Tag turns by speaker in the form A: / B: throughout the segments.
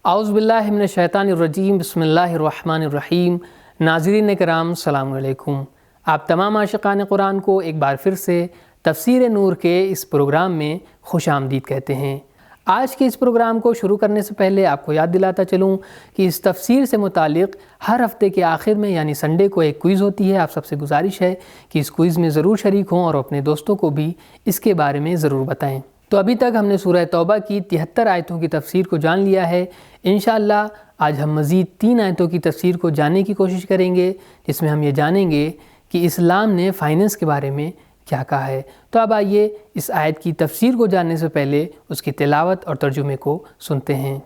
A: اعوذ باللہ من الشیطان الرجیم، بسم اللہ الرحمن الرحیم۔ ناظرین کرام السلام علیکم۔ آپ تمام عاشقان قرآن کو ایک بار پھر سے تفسیر نور کے اس پروگرام میں خوش آمدید کہتے ہیں۔ آج کے اس پروگرام کو شروع کرنے سے پہلے آپ کو یاد دلاتا چلوں کہ اس تفسیر سے متعلق ہر ہفتے کے آخر میں یعنی سنڈے کو ایک کوئز ہوتی ہے۔ آپ سب سے گزارش ہے کہ اس کوئز میں ضرور شریک ہوں اور اپنے دوستوں کو بھی اس کے بارے میں ضرور بتائیں۔ تو ابھی تک ہم نے سورہ توبہ کی 73 آیتوں کی تفسیر کو جان لیا ہے۔ انشاءاللہ آج ہم مزید 3 آیتوں کی تفسیر کو جاننے کی کوشش کریں گے، جس میں ہم یہ جانیں گے کہ اسلام نے فائننس کے بارے میں کیا کہا ہے۔ تو اب آئیے اس آیت کی تفسیر کو جاننے سے پہلے اس کی تلاوت اور ترجمے کو سنتے ہیں۔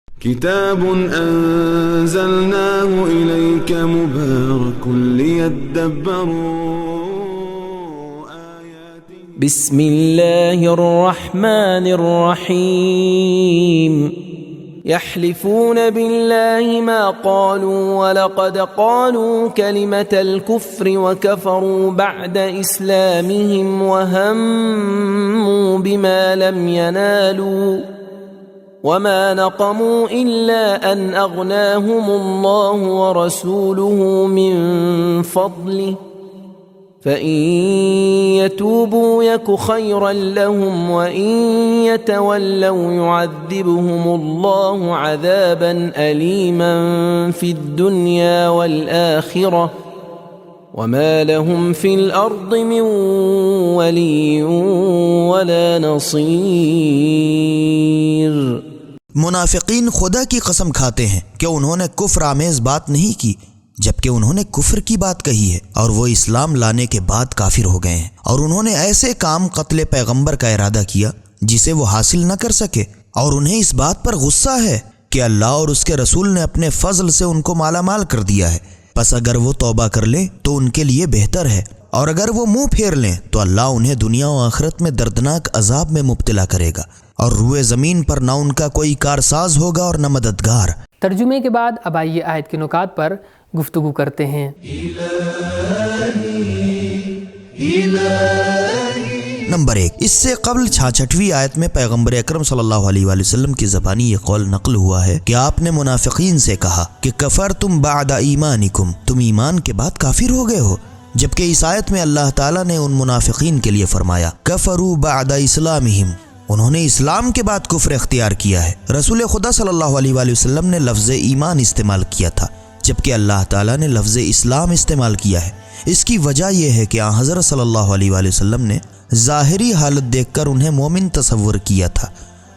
B: کتاب انزلناه الیک مبارک لیدبروا
C: بسم اللہ الرحمن الرحیم يحلفون بالله ما قالوا ولقد قالوا كلمة الكفر وكفروا بعد إسلامهم وهموا بما لم ينالوا وما نقموا إلا أن أغناهم الله ورسوله من فضله فَإِن يَتُوبُوا يَكُ خَيْرًا لَّهُمْ وَإِن يَتَوَلَّوْا يُعَذِّبْهُمُ اللَّهُ عَذَابًا أَلِيمًا فِي الدُّنْيَا وَالْآخِرَةِ وَمَا لَهُمْ فِي الْأَرْضِ مِن وَلِيٍّ وَلَا نَصِيرٍ۔
D: منافقین خدا کی قسم کھاتے ہیں کہ انہوں نے کفر آمیز بات نہیں کی، جبکہ انہوں نے کفر کی بات کہی ہے اور وہ اسلام لانے کے بعد کافر ہو گئے ہیں، اور انہوں نے ایسے کام قتل پیغمبر کا ارادہ کیا جسے وہ حاصل نہ کر سکے، اور انہیں اس بات پر غصہ ہے کہ اللہ اور اس کے رسول نے اپنے فضل سے ان کو مالا مال کر دیا ہے۔ پس اگر وہ توبہ کر لیں تو ان کے لیے بہتر ہے، اور اگر وہ منہ پھیر لیں تو اللہ انہیں دنیا و آخرت میں دردناک عذاب میں مبتلا کرے گا، اور روئے زمین پر نہ ان کا کوئی کارساز ہوگا اور نہ مددگار۔
A: ترجمے کے بعد اب آئیے آیت کے نکات پر گفتگو کرتے ہیں۔
D: نمبر 1، اس سے قبل 66ویں آیت میں پیغمبر اکرم صلی اللہ علیہ وآلہ وسلم کی زبانی یہ قول نقل ہوا ہے کہ آپ نے منافقین سے کہا کہ کفرتم بعد ایمانکم، تم ایمان کے بعد کافر ہو گئے ہو، جبکہ اس آیت میں اللہ تعالیٰ نے ان منافقین کے لیے فرمایا کفروا بعد اسلامہم، انہوں نے اسلام کے بعد کفر اختیار کیا ہے۔ رسول خدا صلی اللہ علیہ وآلہ وسلم نے لفظ ایمان استعمال کیا تھا، جبکہ اللہ تعالیٰ نے لفظ اسلام استعمال کیا ہے۔ اس کی وجہ یہ ہے کہ حضرت صلی اللہ علیہ وآلہ وسلم نے ظاہری حالت دیکھ کر انہیں مومن تصور کیا تھا،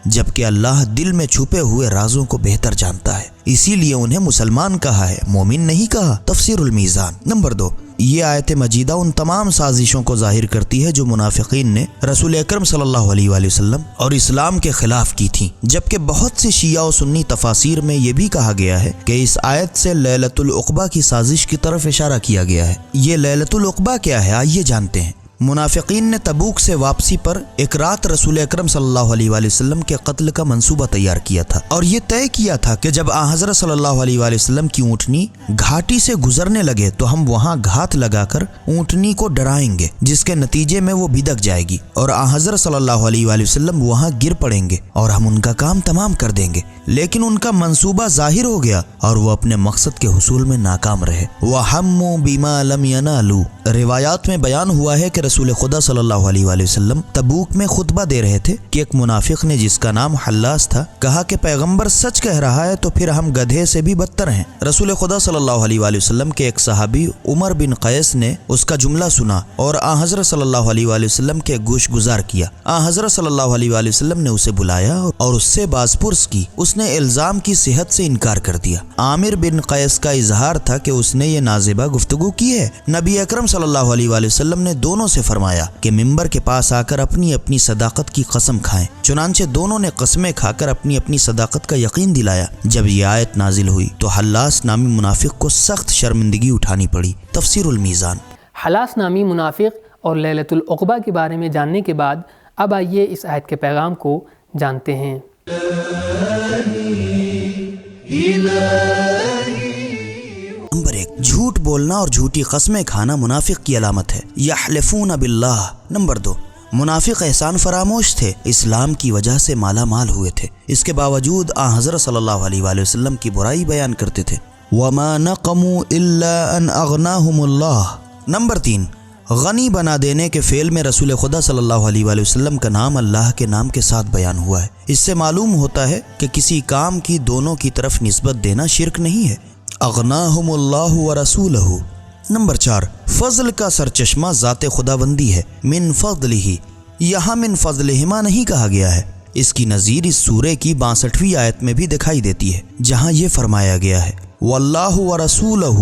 D: جبکہ اللہ دل میں چھپے ہوئے رازوں کو بہتر جانتا ہے، اسی لیے انہیں مسلمان کہا ہے، مومن نہیں کہا۔ تفسیر المیزان۔ نمبر 2، یہ آیت مجیدہ ان تمام سازشوں کو ظاہر کرتی ہے جو منافقین نے رسول اکرم صلی اللہ علیہ وآلہ وسلم اور اسلام کے خلاف کی تھیں، جبکہ بہت سی شیعہ و سنی تفاسیر میں یہ بھی کہا گیا ہے کہ اس آیت سے لیلۃ العقبہ کی سازش کی طرف اشارہ کیا گیا ہے۔ یہ لیلۃ العقبہ کیا ہے آئیے جانتے ہیں۔ منافقین نے تبوک سے واپسی پر ایک رات رسول اکرم صلی اللہ علیہ وآلہ وسلم کے قتل کا منصوبہ تیار کیا تھا، اور یہ طے کیا تھا کہ جب حضرت صلی اللہ علیہ وآلہ وسلم کی اونٹنی گھاٹی سے گزرنے لگے تو ہم وہاں گھات لگا کر اونٹنی کو ڈرائیں گے، جس کے نتیجے میں وہ بھدک جائے گی، اور حضرت صلی اللہ علیہ وآلہ وسلم وہاں گر پڑیں گے اور ہم ان کا کام تمام کر دیں گے۔ لیکن ان کا منصوبہ ظاہر ہو گیا اور وہ اپنے مقصد کے حصول میں ناکام رہے۔ وَحَمُّوا بِمَا لَمْ يَنَالُوا، روایات میں بیان ہوا ہے کہ رسول خدا صلی اللہ علیہ وآلہ وسلم تبوک میں خطبہ دے رہے تھے کہ ایک منافق نے جس کا نام حلاس تھا کہا کہ پیغمبر سچ کہہ رہا ہے تو پھر ہم گدھے سے بھی بدتر ہیں۔ رسول خدا صلی اللہ علیہ وآلہ وسلم کے ایک صحابی عمر بن قیس نے اس کا جملہ سنا اور حضرت صلی اللہ علیہ وآلہ وسلم کے گوش گزار کیا۔ حضرت صلی اللہ علیہ وآلہ وسلم نے اسے بلایا اور اس سے باز پرس کی۔ اس نے الزام کی صحت سے انکار کر دیا۔ عامر بن قیس کا اظہار تھا کہ اس نے یہ نازیبہ گفتگو کی ہے۔ نبی اکرم صلی اللہ علیہ وآلہ وسلم نے دونوں سے فرمایا کہ ممبر کے پاس آ کر اپنی اپنی صداقت کی قسم کھائیں۔ چنانچہ دونوں نے قسمیں کھا کر اپنی اپنی صداقت کا یقین دلایا۔ جب یہ آیت نازل ہوئی تو حلاس نامی منافق کو سخت شرمندگی اٹھانی پڑی۔ تفسیر المیزان۔
A: حلاس نامی منافق اور لیلۃ العقبہ کے بارے میں جاننے کے بعد اب آئیے اس آیت کے پیغام کو جانتے ہیں۔
D: نمبر 1، جھوٹ بولنا اور جھوٹی قسمیں کھانا منافق کی علامت ہے۔ یحلفون باللہ۔ نمبر 2، منافق احسان فراموش تھے، اسلام کی وجہ سے مالا مال ہوئے تھے، اس کے باوجود حضرت صلی اللہ علیہ وآلہ وسلم کی برائی بیان کرتے تھے۔ وَمَا نَقَمُوا إِلَّا أَنْ أَغْنَاهُمُ اللَّهُ۔ نمبر 3، غنی بنا دینے کے فعل میں رسول خدا صلی اللہ علیہ وآلہ وسلم کا نام اللہ کے نام کے ساتھ بیان ہوا ہے۔ اس سے معلوم ہوتا ہے کہ کسی کام کی دونوں کی طرف نسبت دینا شرک نہیں ہے۔ اغناہم اللہ ورسولہ۔ نمبر 4، فضل کا سرچشمہ ذات خدا بندی ہے، من فضلہ، یہاں من فضلہما نہیں کہا گیا ہے۔ اس کی نظیر اس سورے کی 62ویں آیت میں بھی دکھائی دیتی ہے، جہاں یہ فرمایا گیا ہے واللہ ورسولہ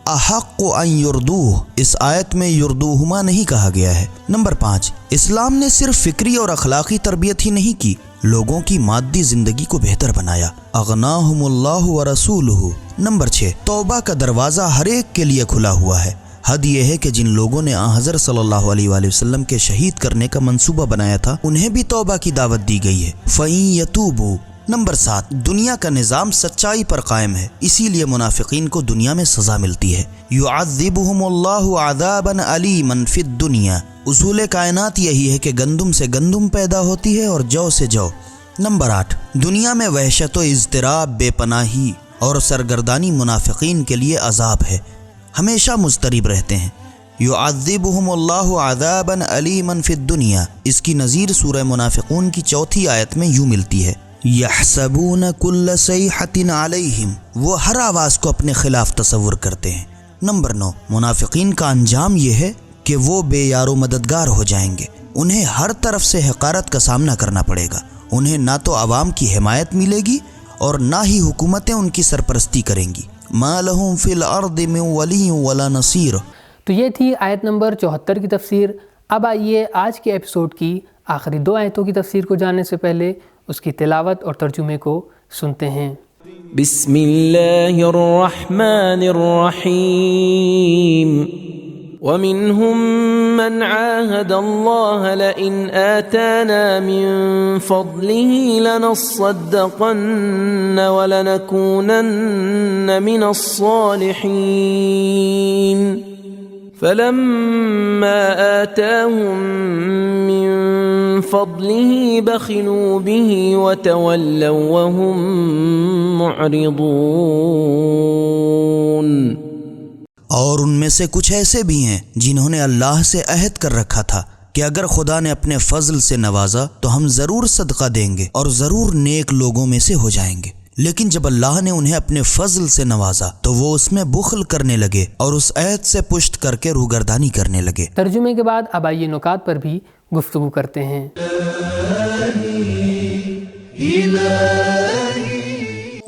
D: احق ان یردوہ، اس آیت میں یردوہما نہیں کہا گیا ہے۔ نمبر 5، اسلام نے صرف فکری اور اخلاقی تربیت ہی نہیں کی، لوگوں کی مادی زندگی کو بہتر بنایا۔ اغناہم اللہ ورسولہ۔ نمبر 6، توبہ کا دروازہ ہر ایک کے لیے کھلا ہوا ہے۔ حد یہ ہے کہ جن لوگوں نے حضرت صلی اللہ علیہ وآلہ وسلم کے شہید کرنے کا منصوبہ بنایا تھا، انہیں بھی توبہ کی دعوت دی گئی ہے۔ فَإِن يَتُوبُوا۔ نمبر 7، دنیا کا نظام سچائی پر قائم ہے، اسی لیے منافقین کو دنیا میں سزا ملتی ہے۔ يُعَذِّبُهُمُ اللَّهُ عَذَابًا عَلِيمًا فِي الدُّنْيَا۔ اصول کائنات یہی ہے کہ گندم سے گندم پیدا ہوتی ہے اور جو سے جو۔ نمبر 8، دنیا میں وحشت و اضطراب، بے پناہی اور سرگردانی منافقین کے لیے عذاب ہے، ہمیشہ مضطرب رہتے ہیں۔ يُعَذِّبُهُمُ اللَّهُ عَذَابًا عَلِيمًا فِي الدُّنْيَا، اس کی نظیر سورہ منافقون کی 4تھی آیت میں یوں ملتی ہے يَحْسَبُونَ كُلَّ صَيْحَةٍ عَلَيْهِمْ، وہ ہر آواز کو اپنے خلاف تصور کرتے ہیں۔ نمبر 9، منافقین کا انجام یہ ہے کہ وہ بے یار و مددگار ہو جائیں گے، انہیں ہر طرف سے حقارت کا سامنا کرنا پڑے گا، انہیں نہ تو عوام کی حمایت ملے گی اور نہ ہی حکومتیں ان کی سرپرستی کریں گی۔ مَا لَهُمْ فِي الْأَرْضِ مِنْ وَلِيٍّ وَلَا نَصِيرٍ۔
A: تو یہ تھی آیت نمبر 74 کی تفسیر۔ اب آئیے آج کے ایپیسوڈ کی آخری 2 آیتوں کی تفسیر کو جاننے سے پہلے اس کی تلاوت اور ترجمے کو سنتے ہیں۔
C: بسم اللہ الرحمن الرحیم۔ ومنهم من عاهد الله لئن آتانا من فضله لنصدقن ولنكونن من الصالحين فلما آتاهم من فضله بخلوا به وتولوا وهم معرضون۔
D: اور ان میں سے کچھ ایسے بھی ہیں جنہوں نے اللہ سے عہد کر رکھا تھا کہ اگر خدا نے اپنے فضل سے نوازا تو ہم ضرور صدقہ دیں گے اور ضرور نیک لوگوں میں سے ہو جائیں گے، لیکن جب اللہ نے انہیں اپنے فضل سے نوازا تو وہ اس میں بخل کرنے لگے اور اس عہد سے پشت کر کے روگردانی کرنے لگے۔
A: ترجمے کے بعد اب آئیے نکات پر بھی گفتگو کرتے ہیں۔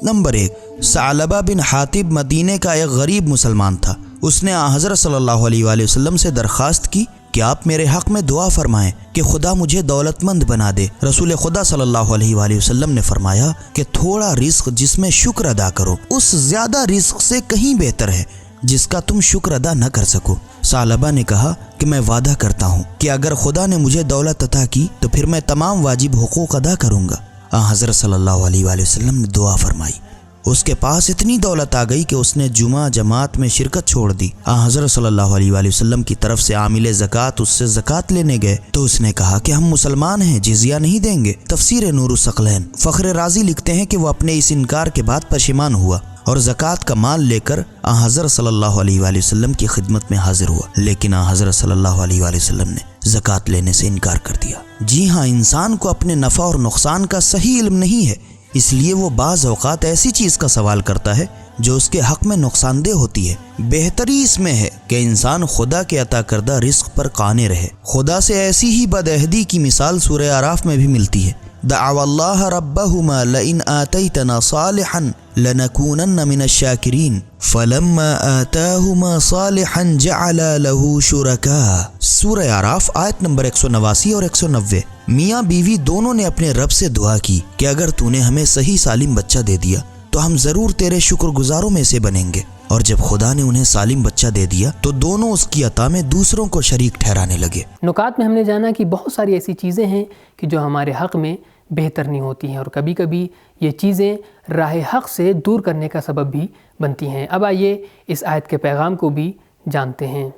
D: نمبر 1، ثعلبہ بن حاطب مدینے کا ایک غریب مسلمان تھا۔ اس نے حضرت صلی اللہ علیہ وآلہ وسلم سے درخواست کی کہ آپ میرے حق میں دعا فرمائیں کہ خدا مجھے دولت مند بنا دے۔ رسول خدا صلی اللہ علیہ وآلہ وسلم نے فرمایا کہ تھوڑا رزق جس میں شکر ادا کرو اس زیادہ رزق سے کہیں بہتر ہے جس کا تم شکر ادا نہ کر سکو۔ ثعلبہ نے کہا کہ میں وعدہ کرتا ہوں کہ اگر خدا نے مجھے دولت عطا کی تو پھر میں تمام واجب حقوق ادا کروں گا۔ حضرت صلی اللہ علیہ وآلہ وسلم نے دعا فرمائی، اس کے پاس اتنی دولت آ گئی کہ اس نے جمعہ جماعت میں شرکت چھوڑ دی۔ حضرت صلی اللہ علیہ وآلہ وسلم کی طرف سے عامل زکوٰۃ اس سے زکوٰۃ لینے گئے تو اس نے کہا کہ ہم مسلمان ہیں، جزیہ نہیں دیں گے۔ تفسیر نور الثقلین۔ فخر رازی لکھتے ہیں کہ وہ اپنے اس انکار کے بعد پشیمان ہوا اور زکوٰۃ کا مال لے کر حضرت صلی اللہ علیہ وآلہ وسلم کی خدمت میں حاضر ہوا، لیکن حضرت صلی اللہ علیہ وآلہ وسلم نے زکوٰۃ لینے سے انکار کر دیا۔ جی ہاں، انسان کو اپنے نفع اور نقصان کا صحیح علم نہیں ہے، اس لیے وہ بعض اوقات ایسی چیز کا سوال کرتا ہے جو اس کے حق میں نقصان دہ ہوتی ہے۔ بہتری اس میں ہے کہ انسان خدا کے عطا کردہ رزق پر قانع رہے۔ خدا سے ایسی ہی بدعہدی کی مثال سورہ اعراف میں بھی ملتی ہے۔ دعوا اللہ ربہما لئن آتیتنا صالحا لنکونن من الشاکرین فلما آتاہما صالحا جعل له شرکاء۔ سورہ اعراف آیت نمبر 189 اور 190۔ میاں بیوی دونوں نے اپنے رب سے دعا کی کہ اگر تو نے ہمیں صحیح سالم بچہ دے دیا تو ہم ضرور تیرے شکر گزاروں میں سے بنیں گے، اور جب خدا نے انہیں سالم بچہ دے دیا تو دونوں اس کی عطا میں دوسروں کو شریک ٹھہرانے لگے۔
A: نکات میں ہم نے جانا کہ بہت ساری ایسی چیزیں ہیں کہ جو ہمارے حق میں بہتر نہیں ہوتی ہیں، اور کبھی کبھی یہ چیزیں راہ حق سے دور کرنے کا سبب بھی بنتی ہیں۔ اب آئیے اس آیت کے پیغام کو بھی جانتے ہیں۔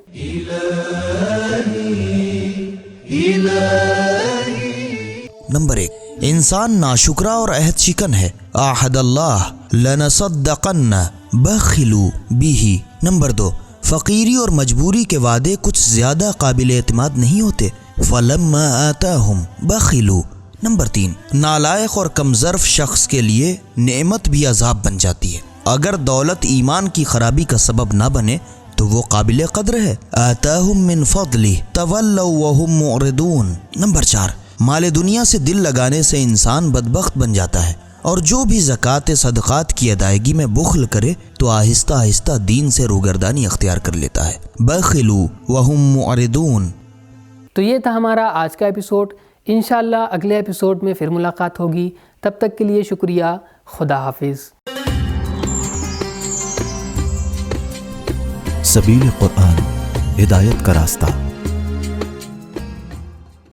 D: نمبر 1، انسان ناشکرا اور عہد شکن ہے. احد اللہ لنصدقن بخلوا به. نمبر 2، فقیری اور مجبوری کے وعدے کچھ زیادہ قابل اعتماد نہیں ہوتے. فلما آتاہم بخلوا. نمبر 3، نالائق اور کمظرف شخص کے لیے نعمت بھی عذاب بن جاتی ہے. اگر دولت ایمان کی خرابی کا سبب نہ بنے تو وہ قابل قدر ہے. آتاہم من فضلہ تولوا وہم معرضون. نمبر 4، مال دنیا سے دل لگانے سے انسان بدبخت بن جاتا ہے، اور جو بھی زکوٰۃ صدقات کی ادائیگی میں بخل کرے تو آہستہ آہستہ دین سے روگردانی اختیار کر لیتا ہے. بخلوا وہم معرضون.
A: تو یہ تھا ہمارا آج کا ایپیسوڈ. انشاءاللہ اگلے ایپیسوڈ میں پھر ملاقات ہوگی. تب تک کے لیے شکریہ. خدا حافظ.
E: سبیل قرآن، ہدایت کا راستہ.